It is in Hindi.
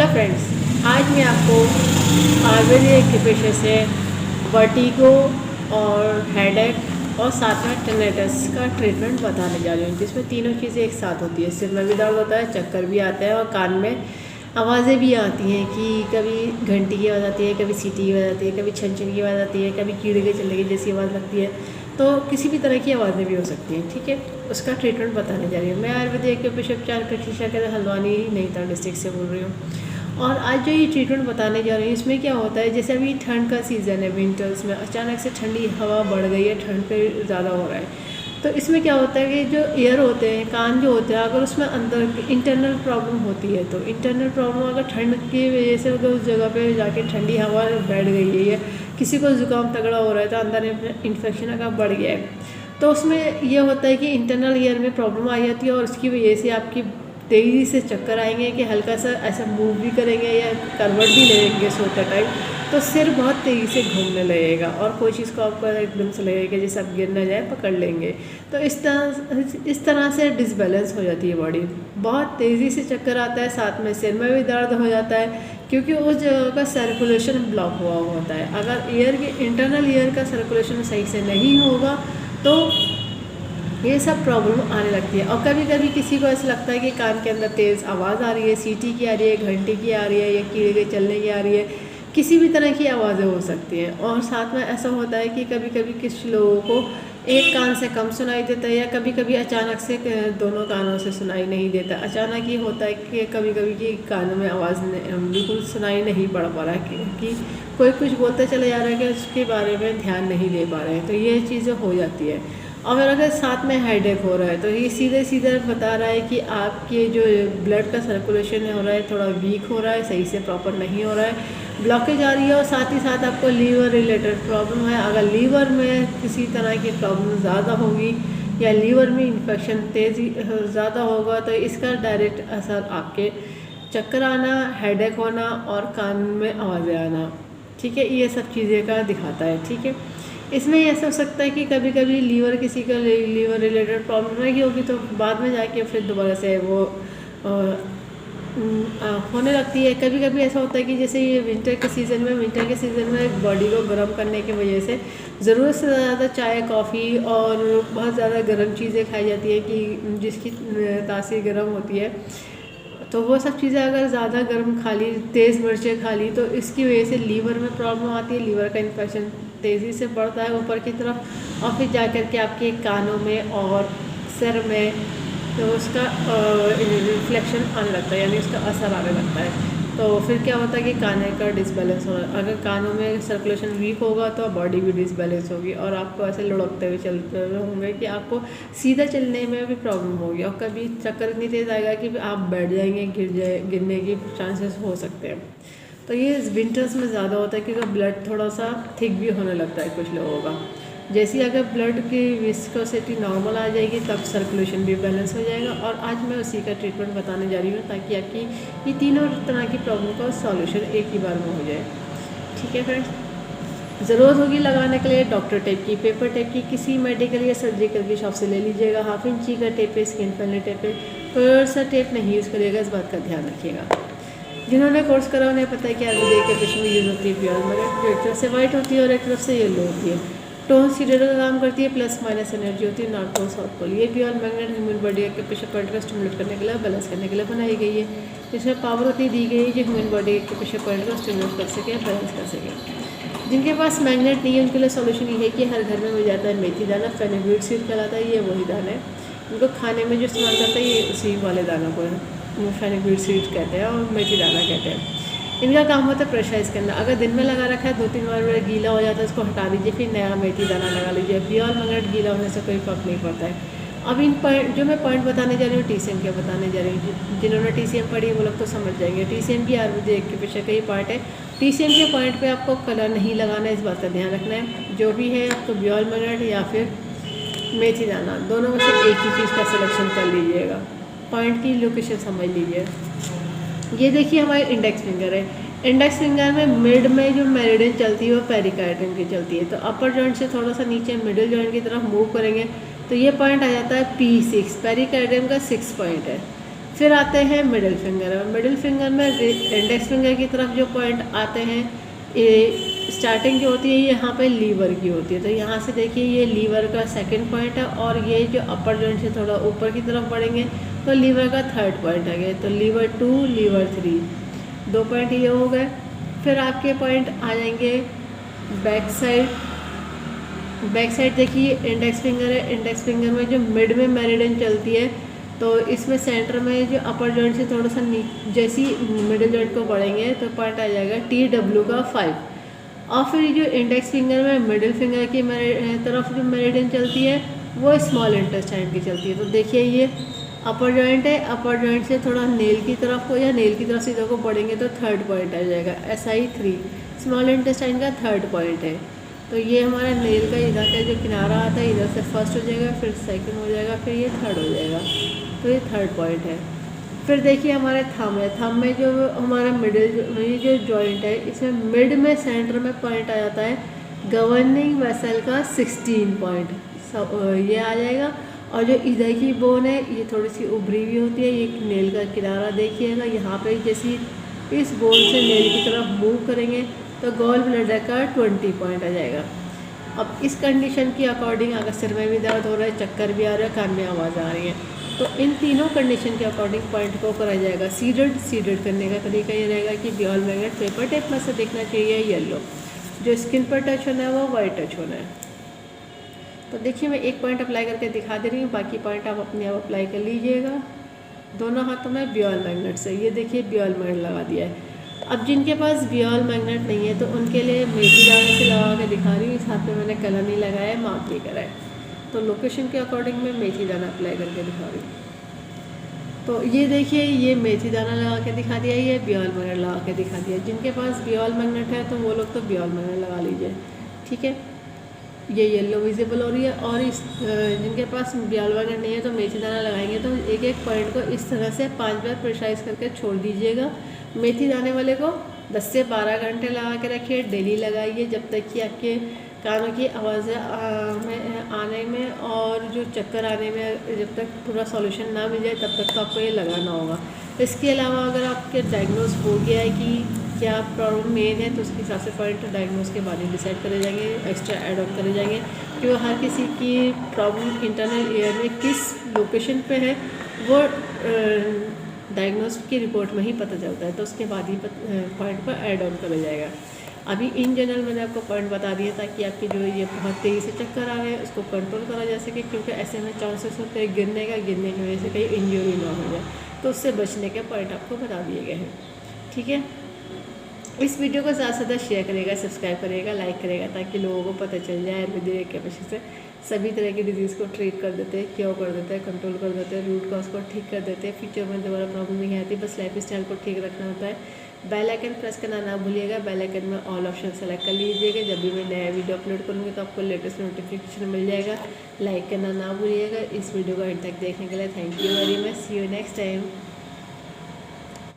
हेलो फ्रेंड्स, आज मैं आपको आयुर्वेदिक एक्यूप्रेशर से वर्टिगो और हेडेक और साथ में टिनेटस का ट्रीटमेंट बताने जा रही हूँ, जिसमें तीनों चीज़ें एक साथ होती है। सिर में भी दर्द होता है, चक्कर भी आता है और कान में आवाज़ें भी आती हैं कि कभी घंटी की आवाज़ आती है, कभी सीटी की आवाज़ आती है, कभी छन छन की आवाज़ आती है, कभी कीड़े के चलने की जैसी आवाज़ लगती है। तो किसी भी तरह की आवाज़ें भी हो सकती हैं। ठीक है, उसका ट्रीटमेंट बताने जा रही हूँ। मैं आयुर्वेदिक एक्यूप्रेशर उपचार प्रशिक्षक के हल्द्वानी नैनीताल डिस्ट्रिक्ट से बोल रही हूँ। और आज जो ये ट्रीटमेंट बताने जा रही हूँ, इसमें क्या होता है, जैसे अभी ठंड का सीज़न है, विंटर्स में अचानक से ठंडी हवा बढ़ गई है, ठंड पे ज़्यादा हो रहा है। तो इसमें क्या होता है कि जो ईयर होते हैं, कान जो होते हैं, अगर उसमें अंदर इंटरनल प्रॉब्लम होती है, तो इंटरनल प्रॉब्लम अगर ठंड की वजह से अगर उस जगह पे जाके ठंडी हवा बैठ गई है या किसी को ज़ुकाम तगड़ा हो रहा है तो अंदर इन्फेक्शन का बढ़ गया है, तो उसमें यह होता है कि इंटरनल ईयर में प्रॉब्लम आ जाती है और उसकी वजह से आपकी तेज़ी से चक्कर आएंगे कि हल्का सा ऐसा मूव भी करेंगे या करवट भी लेंगे सोते टाइम, तो सिर बहुत तेज़ी से घूमने लगेगा और कोई चीज़ को आपको एकदम से लगेगा जैसे आप गिर ना जाए, पकड़ लेंगे। तो इस तरह से डिसबैलेंस हो जाती है बॉडी, बहुत तेज़ी से चक्कर आता है, साथ में सिर में भी दर्द हो जाता है क्योंकि उस जगह का सर्कुलेशन ब्लॉक हुआ होता है। अगर ईयर के इंटरनल ईयर का सर्कुलेशन सही से नहीं होगा तो ये सब प्रॉब्लम आने लगती है। और कभी कभी किसी को ऐसा लगता है कि कान के अंदर तेज़ आवाज़ आ रही है, सीटी की आ रही है, घंटी की आ रही है या कीड़े के चलने की आ रही है, किसी भी तरह की आवाज़ें हो सकती हैं। और साथ में ऐसा होता है कि कभी कभी कुछ लोगों को एक कान से कम सुनाई देता है या कभी कभी अचानक से दोनों कानों से सुनाई नहीं देता। अचानक ये होता है कि कभी कभी कि कानों में आवाज़ बिल्कुल सुनाई नहीं पड़ पा रहा है, क्योंकि कोई कुछ बोलते चले जा रहा है कि उसके बारे में ध्यान नहीं दे पा रहे हैं। तो ये चीज़ें हो जाती है। और अगर साथ में हेडेक हो रहा है तो ये सीधे सीधे बता रहा है कि आपके जो ब्लड का सर्कुलेशन हो रहा है थोड़ा वीक हो रहा है, सही से प्रॉपर नहीं हो रहा है, ब्लॉकेज आ रही है। और साथ ही साथ आपको लीवर रिलेटेड प्रॉब्लम है। अगर लीवर में किसी तरह की प्रॉब्लम ज़्यादा होगी या लीवर में इन्फेक्शन तेज़ी ज़्यादा होगा तो इसका डायरेक्ट असर आपके चक्कर आना, हेडेक होना और कान में आवाज़ें आना, ठीक है, ये सब चीज़ें का दिखाता है। ठीक है, इसमें ऐसा हो सकता है कि कभी कभी लीवर किसी का लीवर रिलेटेड प्रॉब्लम रहेगी होगी तो बाद में जाके फिर दोबारा से वो होने लगती है। कभी कभी ऐसा होता है कि जैसे ये विंटर के सीज़न में बॉडी को गर्म करने की वजह से ज़रूरत से ज़्यादा चाय, कॉफ़ी और बहुत ज़्यादा गर्म चीज़ें खाई जाती है कि जिसकी तासीर गर्म होती है। तो वो सब चीज़ें अगर ज़्यादा गर्म खा ली, तेज़ मिर्चें खा ली, तो इसकी वजह से लीवर में प्रॉब्लम आती है, लीवर का इन्फेक्शन तेज़ी से बढ़ता है ऊपर की तरफ और फिर जा कर के आपके कानों में और सिर में तो उसका रिफ्लेक्शन आने लगता है, यानी उसका असर आने लगता है। तो फिर क्या होता है कि कान का डिसबैलेंस होना, अगर कानों में सर्कुलेशन वीक होगा तो बॉडी भी डिसबैलेंस होगी और आपको ऐसे लुढ़कते हुए चलते होंगे कि आपको सीधा चलने में भी प्रॉब्लम होगी और कभी चक्कर इतनी तेज़ आएगा कि आप बैठ जाएंगे, गिरने की चांसेस हो सकते हैं। तो ये विंटर्स में ज़्यादा होता है क्योंकि ब्लड थोड़ा सा थिक भी होने लगता है कुछ लोगों का। जैसे अगर ब्लड की विस्कोसिटी नॉर्मल आ जाएगी तब सर्कुलेशन भी बैलेंस हो जाएगा। और आज मैं उसी का ट्रीटमेंट बताने जा रही हूँ ताकि आपकी ये तीनों तरह की प्रॉब्लम का सॉल्यूशन एक ही बार में हो जाए। ठीक है फ्रेंड्स, ज़रूरत होगी लगाने के लिए डॉक्टर टेप की, पेपर टेप की, किसी मेडिकल या सर्जिकल की शॉप से ले लीजिएगा। 1/2 इंची का टेप है, स्किन फ्रेंडली टेप है, कोई सा टेप नहीं यूज़ करिएगा, इस बात का ध्यान रखिएगा। जिन्होंने कोर्स करा उन्हें पता है कि आयुर्वेदिक के पेशेंट में यूज़ होती है प्योर मगर एक तरफ से वाइट होती है और एक तरफ से येलो होती है। टोन सीरियल का काम करती है, प्लस माइनस एनर्जी होती है, नॉर्थ पोल साउथ पोल। ये प्योर मैग्नेट ह्यूमन बॉडी के प्रेशर पॉइंट को स्टिमुलेट करने के लिए, बैलेंस करने के लिए बनाई गई है। इसमें पावर होती दी गई है जो ह्यूमन बॉडी के प्रेशर पॉइंट को स्टिमुलेट कर सके, बैलेंस कर सके। जिनके पास मैग्नेट नहीं है उनके लिए सॉल्यूशन ये है कि हर घर में मिल जाता है मेथी दाना, फेनुग्रीक सीड कहलाता है, ये वही दाना है। उनको खाने में जो इस्तेमाल करता है ये उसी वाले दानों को फेनुग्रीक सीड कहते हैं और मेथी दाना कहते हैं। इनका काम होता है प्रेशराइज करना। अगर दिन में लगा रखा है 2-3 बार गीला हो जाता है, उसको हटा दीजिए, फिर नया मेथी दाना लगा लीजिए। प्योर मैग्नेट गीला होने से कोई फर्क नहीं पड़ता है। अब इन पॉइंट जो मैं पॉइंट बताने जा रही हूँ TCM के बताने जा रही हूँ। जिन्होंने TCM पढ़ी है वो लोग तो समझ जाएंगे। TCM भी आयुर्वेदिक के पीछे का ही पार्ट है। TCM के पॉइंट पे आपको कलर नहीं लगाना है, इस बात का ध्यान रखना है। जो भी है आपको प्योर मैग्नेट या फिर मेथी दाना, दोनों में से एक ही चीज़ का सिलेक्शन कर लीजिएगा। पॉइंट की लोकेशन समझ लीजिए। ये देखिए हमारी इंडेक्स फिंगर है। इंडेक्स फिंगर में मिड में जो मेरिडियन चलती है वो पेरिकार्डियम की चलती है। तो अपर जॉइंट से थोड़ा सा नीचे मिडिल जॉइंट की तरफ मूव करेंगे तो ये पॉइंट आ जाता है P6, पेरिकार्डियम का 6 पॉइंट है। फिर आते हैं मिडिल फिंगर में। मिडिल फिंगर में इंडेक्स फिंगर की तरफ जो पॉइंट आते हैं, स्टार्टिंग जो होती है यहाँ पे लीवर की होती है। तो यहाँ से देखिए ये लीवर का सेकंड पॉइंट है, और ये जो अपर जॉइंट से थोड़ा ऊपर की तरफ बढ़ेंगे तो लीवर का थर्ड पॉइंट आ गया। तो लीवर 2, लीवर 3, 2 पॉइंट ये हो गए। फिर आपके पॉइंट आ जाएंगे बैक साइड। बैक साइड देखिए इंडेक्स फिंगर है, इंडेक्स फिंगर में जो मिड में मेरिडियन चलती है, तो इसमें सेंटर में जो अपर जॉइंट से थोड़ा सा जैसी मिडिल जॉइंट को बढ़ेंगे तो पॉइंट आ जाएगा TW का 5। और फिर जो इंडेक्स फिंगर में मिडिल फिंगर की तरफ जो मेरिडियन चलती है वो स्मॉल इंटेस्टाइन की चलती है। तो देखिए ये अपर जॉइंट है, अपर जॉइंट से थोड़ा नेल की तरफ को या नेल की तरफ सीधा को बढ़ेंगे तो थर्ड पॉइंट आ जाएगा SI 3, स्मॉल इंटेस्टाइन का थर्ड पॉइंट है। तो ये हमारा नेल का इधर का जो किनारा आता है इधर से फर्स्ट हो जाएगा, फिर सेकंड हो जाएगा, फिर ये थर्ड हो जाएगा। तो ये थर्ड पॉइंट है। फिर देखिए हमारे थंब है, थंब में जो हमारा मिडिल में जो जॉइंट है इसमें मिड में सेंटर में पॉइंट आ जाता है गवर्निंग वेसल का 16 पॉइंट, ये आ जाएगा। और जो इधर की बोन है ये थोड़ी सी उभरी हुई होती है, ये नेल का किनारा देखिएगा, यहाँ पे जैसी इस बोन से नेल की तरफ मूव करेंगे तो गॉल ब्लैडर का 20 पॉइंट आ जाएगा। अब इस कंडीशन की अकॉर्डिंग अगर सिर में भी दर्द हो रहा है, चक्कर भी आ रहा है, कान में आवाज़ आ रही है, तो इन तीनों कंडीशन के अकॉर्डिंग पॉइंट को कराया जाएगा सीडेड। सीडेड करने का तरीका ये रहेगा कि बॉल मैग्नेट पेपर टेप में से देखना चाहिए येलो, जो स्किन पर टच होना है वो वाइट टच होना है। तो देखिए मैं एक पॉइंट अप्लाई करके दिखा दे रही हूँ, बाकी पॉइंट आप अपने आप अप्लाई कर लीजिएगा दोनों हाथों में बॉल मैग्नेट से। ये देखिए बॉल मैग्नेट लगा दिया है। अब जिनके पास बॉल मैग्नेट नहीं है तो उनके लिए मेथी दाने से लगा के दिखा रही हूँ। इस हाथ पे मैंने कलर नहीं लगाया, मार्क नहीं करा है, तो लोकेशन के अकॉर्डिंग मैं मेथी दाना अप्लाई करके दिखा रही हूँ। तो ये देखिए ये मेथी दाना लगा के दिखा दिया, ये बॉल मैग्नेट लगा के दिखा दिया। जिनके पास बॉल मैग्नेट है तो वो लोग तो बॉल मैग्नेट लगा लीजिए, ठीक है। ये येलो विजिबल हो रही है। और इस जिनके पास बॉल मैग्नेट नहीं है तो मेथी दाना लगाएंगे तो एक एक पॉइंट को इस तरह से 5 बार प्रेशराइज करके छोड़ दीजिएगा। मेथी दाने वाले को 10 से 12 घंटे लगा के रखिए, डेली लगाइए जब तक कि आपके कानों की आवाज़ें आने में और जो चक्कर आने में जब तक पूरा सॉल्यूशन ना मिल जाए तब तक तो आपको ये लगाना होगा। इसके अलावा अगर आपके डायग्नोस हो गया है कि क्या प्रॉब्लम मेन है तो उसके हिसाब से पॉइंट डायग्नोस के बाद ही डिसाइड करे जाएंगे, एक्स्ट्रा ऐड ऑन करे जाएंगे, क्योंकि हर किसी की प्रॉब्लम इंटरनल ईयर में किस लोकेशन पे है वो डायग्नोस की रिपोर्ट में ही पता चलता है, तो उसके बाद ही पॉइंट पर ऐड ऑन करा जाएगा। अभी इन जनरल मैंने आपको पॉइंट बता दिया ताकि आपकी जो ये बहुत तेज़ी से चक्कर आ रहे हैं उसको कंट्रोल करा जा सके, क्योंकि ऐसे में चांसेस होते हैं गिरने की वजह से कहीं इंजरी ना हो जाए, तो उससे बचने के पॉइंट आपको बता दिए गए हैं, ठीक है। इस वीडियो को ज़्यादा से ज़्यादा शेयर करेगा, सब्सक्राइब करेगा, लाइक करेगा, ताकि लोगों को पता चल जाए आयुर्वेदिक के वजह से सभी तरह की डिजीज़ को ट्रीट कर देते हैं, क्योर कर देते हैं, कंट्रोल कर देते हैं, रूट कॉज को ठीक कर देते हैं, फ्यूचर में दोबारा प्रॉब्लम नहीं आती। बस लाइफ स्टाइल को ठीक रखना होता है। बेल आइकन प्रेस करना ना भूलिएगा, बेल आइकन में ऑल ऑप्शन सेलेक्ट कर लीजिएगा। जब भी मैं नया वीडियो अपलोड करूँगी तो आपको लेटेस्ट नोटिफिकेशन मिल जाएगा। लाइक करना ना भूलिएगा। इस वीडियो को एंड तक देखने के लिए thank you very much. See you next time.